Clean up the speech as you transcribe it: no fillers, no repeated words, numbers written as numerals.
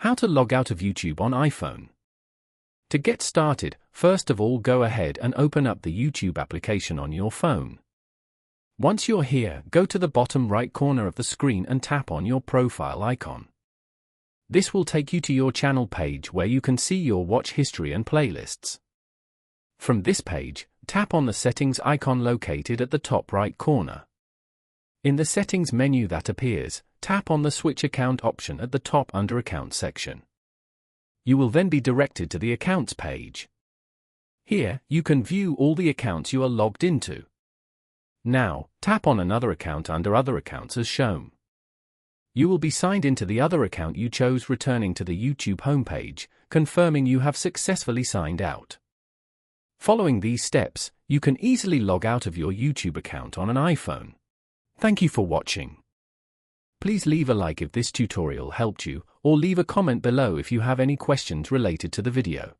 How to log out of YouTube on iPhone. To get started, first of all go ahead and open up the YouTube application on your phone. Once you're here, go to the bottom right corner of the screen and tap on your profile icon. This will take you to your channel page where you can see your watch history and playlists. From this page, tap on the settings icon located at the top right corner. In the settings menu that appears, tap on the Switch Account option at the top under Accounts section. You will then be directed to the Accounts page. Here, you can view all the accounts you are logged into. Now, tap on another account under Other Accounts as shown. You will be signed into the other account you chose, returning to the YouTube homepage, confirming you have successfully signed out. Following these steps, you can easily log out of your YouTube account on an iPhone. Thank you for watching. Please leave a like if this tutorial helped you, or leave a comment below if you have any questions related to the video.